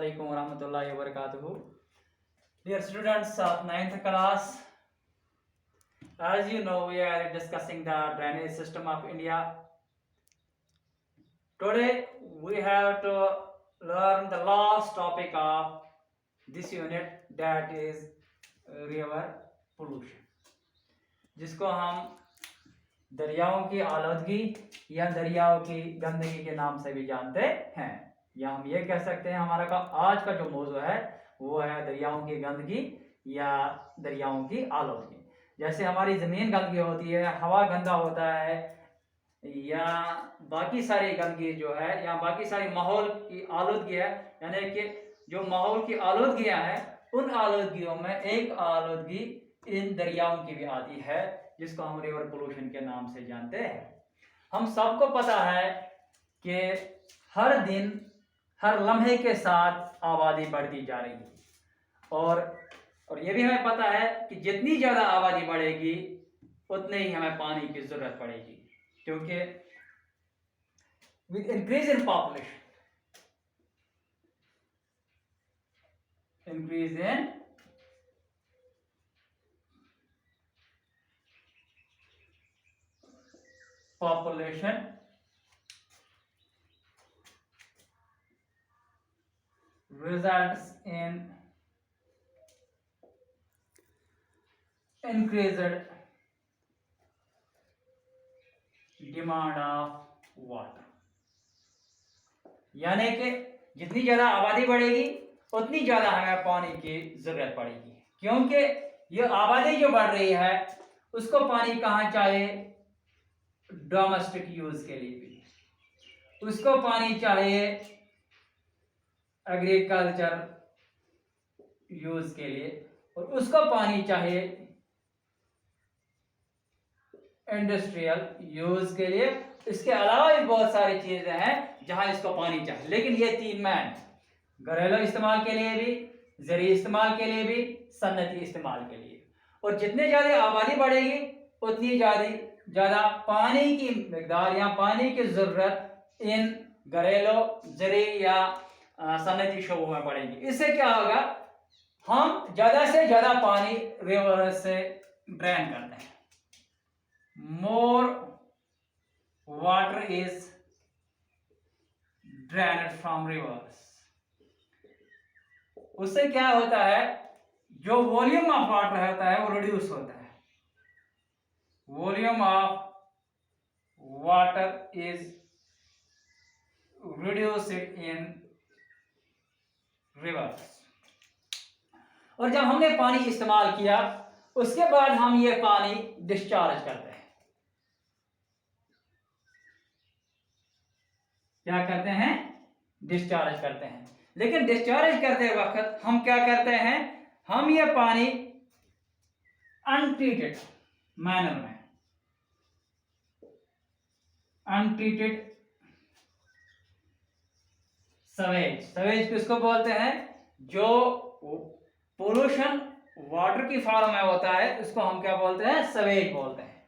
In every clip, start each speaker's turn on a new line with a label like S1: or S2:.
S1: Assalamualaikum warahmatullahi wabarakatuh. Dear students of 9th class, as you know, we are discussing the drainage system of India. Today, we have to learn the last topic of this unit, that is river pollution, जिसको हम दरियाओं की आलूदगी या दरियाओं की गंदगी के नाम से भी जानते हैं, या हम ये कह सकते हैं हमारा का आज का जो मौजू है वो है दरियाओं की गंदगी या दरियाओं की आलूदगी। जैसे हमारी ज़मीन गंदगी होती है, हवा गंदा होता है, या बाकी सारी गंदगी जो है, या बाकी सारी माहौल की आलूदगी है, यानी कि जो माहौल की आलूदगियाँ हैं उन आलूदगियों में एक आलूदगी इन दरियाओं की भी आती है, जिसको हम रिवर पोल्यूशन के नाम से जानते हैं। हम सबको पता है कि हर दिन हर लम्हे के साथ आबादी बढ़ती जा रही है, और ये भी हमें पता है कि जितनी ज़्यादा आबादी बढ़ेगी उतने ही हमें पानी की ज़रूरत पड़ेगी, क्योंकि with increase in population, increase in population results in increased demand of water, यानी कि जितनी ज़्यादा आबादी बढ़ेगी उतनी ज़्यादा हमें पानी की ज़रूरत पड़ेगी, क्योंकि ये आबादी जो बढ़ रही है उसको पानी कहाँ चाहिए? डोमेस्टिक यूज के लिए भी, उसको पानी चाहिए एग्रीकल्चर यूज के लिए, और उसको पानी चाहिए इंडस्ट्रियल यूज के लिए। इसके अलावा भी बहुत सारी चीजें हैं जहां इसको पानी चाहिए, लेकिन ये तीन में घरेलू इस्तेमाल के लिए भी, ज़रूरी इस्तेमाल के लिए भी, सन्नती इस्तेमाल के लिए। और जितनी ज़्यादा आबादी बढ़ेगी उतनी ज़्यादा पानी की मिकदार या पानी की ज़रूरत इन घरेलू, ज़रूरी या सन्नती शोबों में बढ़ेगी। इससे क्या होगा? हम ज़्यादा से ज़्यादा पानी रिवर से ड्रेन करते हैं। More water is drained from reverse. उससे क्या होता है? जो वॉल्यूम ऑफ वाटर होता है वो रिड्यूस होता है। Volume of water is reduced in reverse. और जब हमने पानी इस्तेमाल किया उसके बाद हम ये पानी डिस्चार्ज करते हैं। क्या करते हैं? डिस्चार्ज करते हैं। लेकिन डिस्चार्ज करते वक्त हम क्या करते हैं? हम ये पानी अनट्रीटेड मैनर में, अनट्रीटेड सवेज, सवेज किसको बोलते हैं? जो पोल्यूशन वाटर की फॉर्म में होता है उसको हम क्या बोलते हैं? सवेज बोलते हैं।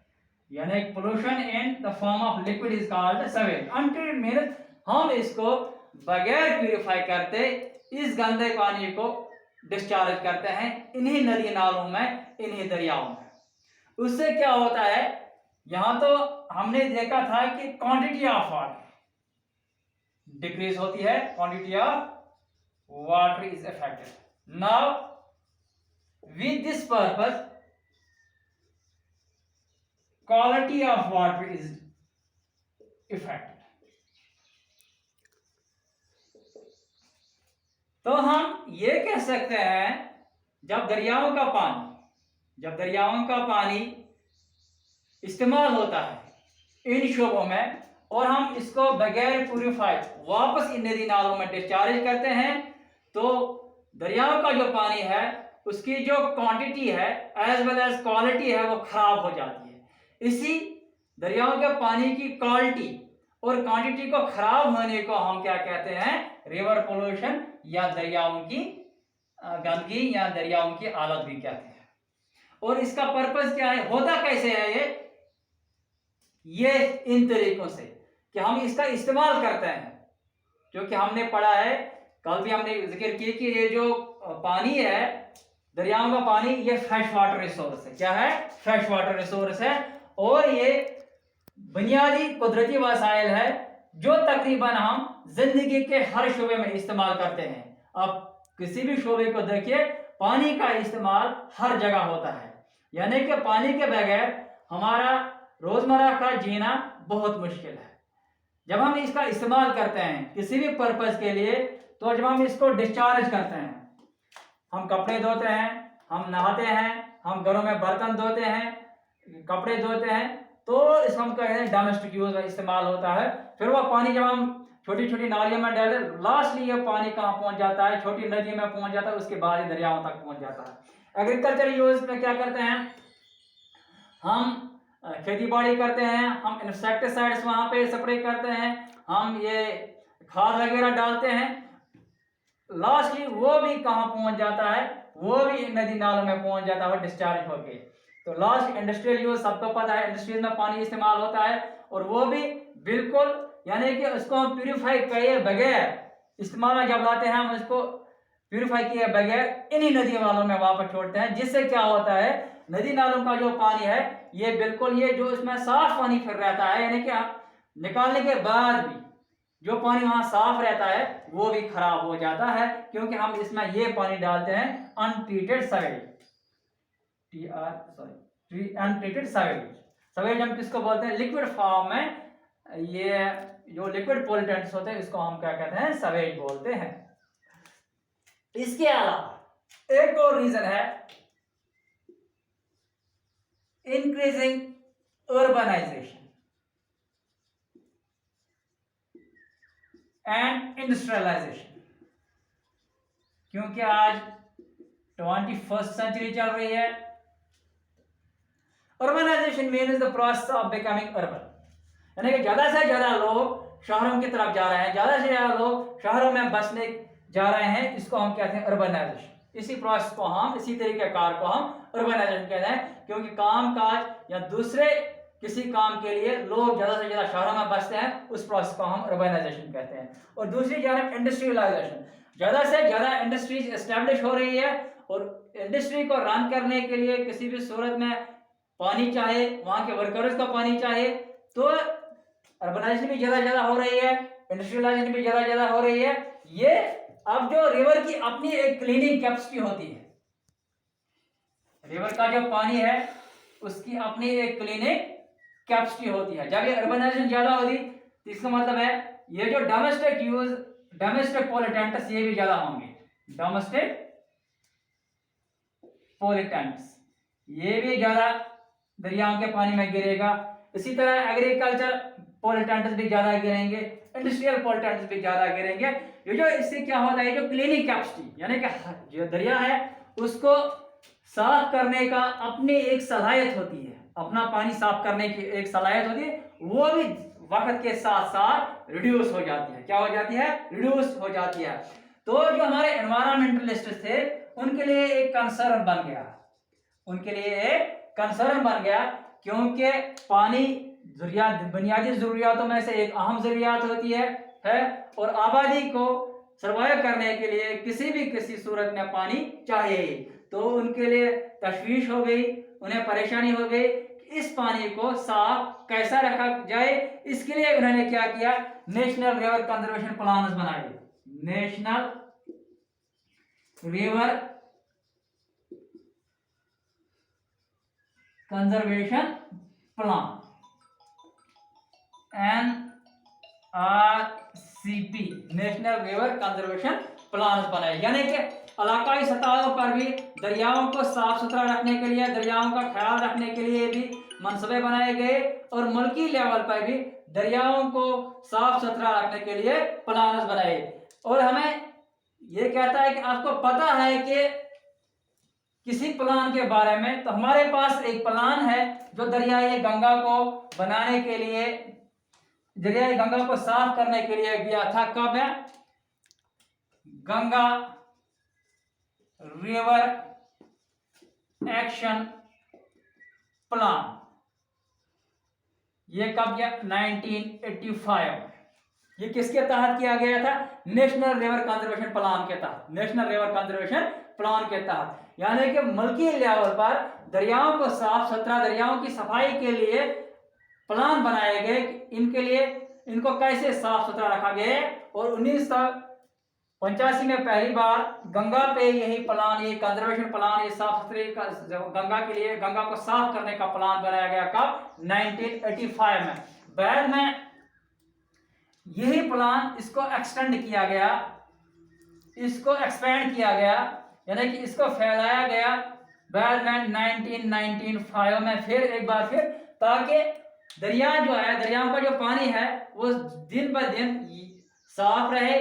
S1: यानी pollution in the form of liquid is called Suez. Untreated means हम इसको बगैर प्यूरिफाई करते इस गंदे पानी को डिस्चार्ज करते हैं इन्हीं नदी नालों में, इन्हीं दरियाओं में। उससे क्या होता है? यहां तो हमने देखा था कि क्वांटिटी ऑफ वाटर डिक्रीज होती है, quantity of water is affected. Now with this purpose quality of water is affected. तो हम ये कह सकते हैं जब दरियाओं का पानी इस्तेमाल होता है इन शोबों में और हम इसको बगैर प्यूरिफाइड वापस इन नदी नालों में डिस्चार्ज करते हैं, तो दरियाओं का जो पानी है उसकी जो क्वांटिटी है एज वेल एज क्वालिटी है वो खराब हो जाती है। इसी दरियाओं के पानी की क्वालिटी और क्वांटिटी को खराब होने को हम क्या कहते हैं? रिवर पोल्यूशन या दरियाओं की गंदगी या दरियाओं की आलूदगी कहते हैं। और इसका पर्पस क्या है? होता कैसे है ये इन तरीकों से कि हम इसका इस्तेमाल करते हैं, क्योंकि हमने पढ़ा है कल भी हमने जिक्र किया कि ये जो पानी है, दरियाओं का पानी, ये फ्रेश वाटर रिसोर्स है। क्या है? फ्रेश वाटर रिसोर्स है। और ये बुनियादी कुदरती वसाइल है जो तकरीबन हम जिंदगी के हर शोबे में इस्तेमाल करते हैं। अब किसी भी शोबे को देखिए, पानी का इस्तेमाल हर जगह होता है, यानी कि पानी के बगैर हमारा रोजमर्रा का जीना बहुत मुश्किल है। जब हम इसका इस्तेमाल करते हैं किसी भी पर्पज के लिए, तो जब हम इसको डिस्चार्ज करते हैं, हम कपड़े धोते हैं, हम नहाते हैं, हम घरों में बर्तन धोते हैं, कपड़े धोते हैं, तो इसको हम कहते हैं डोमेस्टिक यूज में इस्तेमाल होता है। फिर वो पानी जब हम छोटी छोटी नालियों में डालते, लास्टली ये पानी कहाँ पहुंच जाता है? छोटी नदी में पहुंच जाता है, उसके बाद ही दरियाओं तक पहुंच जाता है। एग्रीकल्चर यूज में क्या करते हैं? हम खेती बाड़ी करते हैं, हम इंसेक्टिसाइड्स वहां पे स्प्रे करते हैं, हम ये खाद वगैरह डालते हैं, लास्टली वो भी कहाँ पहुंच जाता है? वो भी नदी नालों में पहुंच जाता है डिस्चार्ज होके। तो लास्ट इंडस्ट्रियल यूज सबको पता है, इंडस्ट्रीज में पानी इस्तेमाल होता है, और वो भी बिल्कुल, यानी कि उसको हम प्यूरिफाई किए बगैर इस्तेमाल में जब लाते हैं, हम उसको प्यूरिफाई किए बगैर इन्हीं नदी नालों में वापस छोड़ते हैं। जिससे क्या होता है? नदी नालों का जो पानी है, ये बिल्कुल, ये जो इसमें साफ पानी फिर रहता है, यानी कि निकालने के बाद भी जो पानी वहां साफ रहता है, वो भी खराब हो जाता है, क्योंकि हम इसमें ये पानी डालते हैं untreated Suez. Untreated Suez, Suez हम किसको बोलते हैं? लिक्विड फॉर्म में ये जो लिक्विड पोल्यूटेंट्स होते हैं, इसको हम क्या कहते हैं? सवेज बोलते हैं। इसके अलावा एक और रीजन है, इंक्रीजिंग अर्बनाइजेशन एंड इंडस्ट्रियलाइजेशन। क्योंकि आज 21st सेंचुरी चल रही है। Urbanisation means the process of becoming urban, यानी कि ज्यादा से ज्यादा लोग शहरों की तरफ जा रहे हैं, ज्यादा से ज्यादा लोग शहरों में बसने जा रहे हैं। इसको हम कहते हैं अर्बनाइजेशन। इसी प्रोसेस को हम, इसी तरीके कार को हम अर्बनाइजेशन कहते हैं, क्योंकि काम काज या दूसरे किसी काम के लिए लोग ज्यादा से ज्यादा शहरों में बसते हैं, उस प्रोसेस को हम अर्बनाइजेशन कहते हैं। और दूसरी जानब इंडस्ट्रियलाइजेशन, ज्यादा से ज्यादा इंडस्ट्रीज एस्टेब्लिश हो रही है, और इंडस्ट्री को रन करने के लिए किसी भी सूरत में पानी चाहिए, वहां के वर्कर्स को पानी चाहिए, तो अर्बनाइजेशन भी ज्यादा हो रही है, इंडस्ट्रियलाइजेशन भी ज्यादा हो रही है। ये अब जो रिवर की अपनी एक क्लीनिंग कैपेसिटी होती है, रिवर का जो पानी है उसकी अपनी एक क्लीनिंग कैपेसिटी होती है। जब ये अर्बनाइजेशन ज्यादा होगी, तो इसका मतलब है ये जो डोमेस्टिक यूज, डोमेस्टिक पोल्यूटेंट्स, ये भी ज्यादा होंगे। डोमेस्टिक पोल्यूटेंट्स ये भी ज्यादा दरियाओं के पानी में गिरेगा। इसी तरह एग्रीकल्चर पोल्यूटेंट्स भी ज्यादा गिरेंगे, इंडस्ट्रियल पोल्यूटेंट्स भी ज्यादा गिरेंगे। ये जो इससे क्या होता है, जो क्लीनिंग कैपेसिटी, यानी कि जो दरिया है उसको साफ करने का अपनी एक सलाहियत होती है, अपना पानी साफ करने की एक सलाहियत होती है, वो भी वक्त के साथ साथ रिड्यूस हो जाती है। क्या हो जाती है? रिड्यूस हो जाती है। तो जो हमारे एनवायरमेंटलिस्ट थे, उनके लिए एक कंसर्न बन गया, उनके लिए एक कंसर्न बन गया, क्योंकि पानी बुनियादी जरूरियातों में से एक अहम जरूरियात होती है, और आबादी को सर्वाइव करने के लिए किसी सूरत में पानी चाहिए। तो उनके लिए तशवीश हो गई, उन्हें परेशानी हो गई कि इस पानी को साफ कैसा रखा जाए। इसके लिए उन्होंने क्या किया? नेशनल रिवर कंजर्वेशन प्लान बनाए। National river conservation plan, NRCP, national river conservation plan बनाए। यानी कि इलाकाई सतहों पर भी दरियाओं को साफ सुथरा रखने के लिए, दरियाओं का ख्याल रखने के लिए भी मनसूबे बनाए गए, और मुल्की लेवल पर भी दरियाओं को साफ सुथरा रखने के लिए प्लान बनाए। और हमें यह कहता है कि आपको पता है कि किसी प्लान के बारे में, तो हमारे पास एक प्लान है जो दरियाई गंगा को बनाने के लिए, दरियाई गंगा को साफ करने के लिए दिया था। कब है? गंगा रिवर एक्शन प्लान, ये कब गया? 1985। ये किसके तहत किया गया था? नेशनल रिवर कंजर्वेशन प्लान के तहत, नेशनल रिवर कंजर्वेशन प्लान के तहत। यानी कि मुल्की लेवल पर दरियाओं को साफ सुथरा, दरियाओं की सफाई के लिए प्लान बनाए गए, इनके लिए इनको कैसे साफ सुथरा रखा गया। और 1985 में पहली बार गंगा पे यही प्लान, ये कंजर्वेशन प्लान, ये साफ सुथरे गंगा के लिए, गंगा को साफ करने का प्लान बनाया गया। कब? 1985 में। बाद में यही प्लान इसको एक्सटेंड किया गया, इसको एक्सपेंड किया गया, यानी कि इसको फैलाया गया बाद में 1995 में फिर एक बार फिर, ताकि दरिया जो है, दरियाओं का जो पानी है वो दिन ब दिन साफ रहे।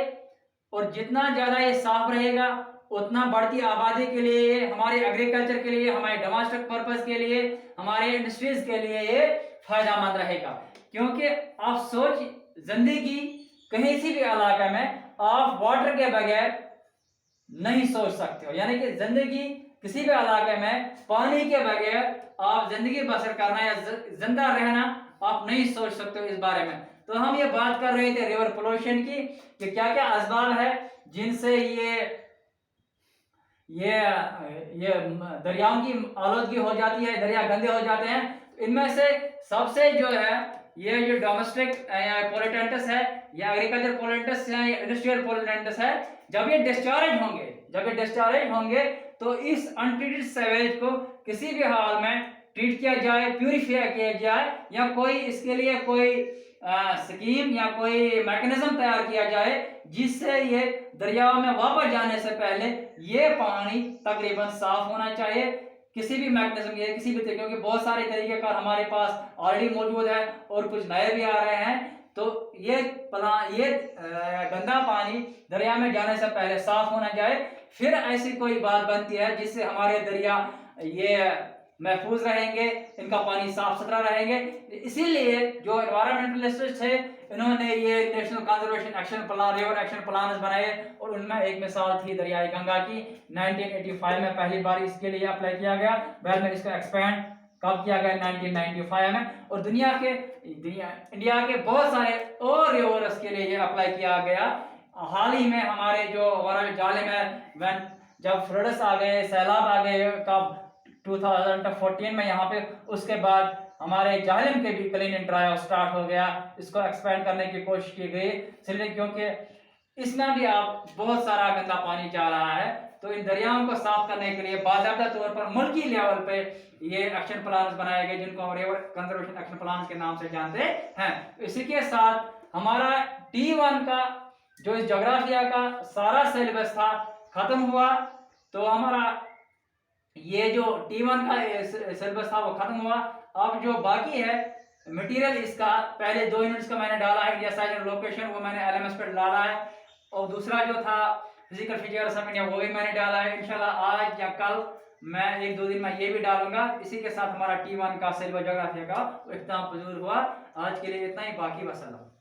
S1: और जितना ज्यादा ये साफ रहेगा उतना बढ़ती आबादी के लिए, हमारे एग्रीकल्चर के लिए, हमारे डोमेस्टिक पर्पस के लिए, हमारे इंडस्ट्रीज के लिए ये फायदेमंद रहेगा। क्योंकि आप सोच, जिंदगी कहीं सी भी इलाके में आप वाटर के बगैर नहीं सोच सकते हो। यानी कि जिंदगी किसी भी इलाके में पानी के बगैर आप जिंदगी बसर करना या जिंदा रहना आप नहीं सोच सकते हो इस बारे में। तो हम ये बात कर रहे थे रिवर पोल्यूशन की, कि क्या क्या असबाब है जिनसे ये दरियाओं की आलूदगी हो जाती है, दरिया गंदे हो जाते हैं। इनमें से सबसे जो है ये जो डोमेस्टिक पोल्यूटेंट्स है, या एग्रीकल्चर पोल्यूटेंट्स है, या इंडस्ट्रियल पोल्यूटेंट्स है, जब ये डिस्चार्ज होंगे तो इस अनट्रीटेड सीवेज को किसी भी हाल में ट्रीट किया जाए, प्यूरिफाई किया जाए, या कोई इसके लिए कोई स्कीम या कोई मैकेनिज्म तैयार किया जाए जिससे ये दरियाओं में वापस जाने से पहले ये पानी तकरीबन साफ होना चाहिए। किसी भी मैकेनिज्म के, किसी भी तरीके, क्योंकि बहुत सारे तरीके कार हमारे पास ऑलरेडी मौजूद है और कुछ नए भी आ रहे हैं। तो ये गंदा पानी दरिया में जाने से पहले साफ होना चाहिए। फिर ऐसी कोई बात बनती है जिससे हमारे दरिया ये महफूज रहेंगे, इनका पानी साफ सुथरा रहेंगे। इसीलिए जो एनवायरमेंटलिस्ट थे इन्होंने ये national conservation action plan, river action plan बनाए, और उनमें एक मिसाल थी दरियाई गंगा की। 1985 में पहली बार इसके लिए अप्लाई किया गया, बाद में इसको एक्सपेंड कब किया गया? 1995 में। और इंडिया के बहुत सारे और रिवर्स के लिए ये अप्लाई किया गया। हाल ही में हमारे जो जालिम है, जब फ्लड्स आ गए, सैलाब आ गए कब 2014 में यहाँ पे, उसके बाद हमारे जालिम के भी क्लीन एंड ड्राई स्टार्ट हो गया। इसको एक्सपेंड करने की कोशिश की गई, इसलिए क्योंकि इसमें भी आप बहुत सारा गंदा पानी जा रहा है। तो इन दरियाओं को साफ करने के लिए बाकायदा तौर पर मुल्की लेवल पे ये एक्शन प्लान बनाए गए, जिनको हम रिवर कंजर्वेशन एक्शन प्लान के नाम से जानते हैं। इसी के साथ हमारा T1 का जो इस जोग्राफिया का सारा सिलेबस था खत्म हुआ। तो हमारा ये जो T1 का सिलेबस था वो खत्म हुआ। अब जो बाकी है मटेरियल, इसका पहले 2 यूनिट्स का मैंने डाला है, इंडिया साइज एंड लोकेशन, वो मैंने LMS पे डाला है। और दूसरा जो था फिजिकल फीचर्स ऑफ इंडिया, वो भी मैंने डाला है। इंशाल्लाह आज या कल मैं 1-2 दिन में ये भी डालूंगा। इसी के साथ हमारा T1 का सिलेबस जोग्राफिया का इख्तिताम हुआ। आज के लिए इतना ही, बाकी वसल्लम।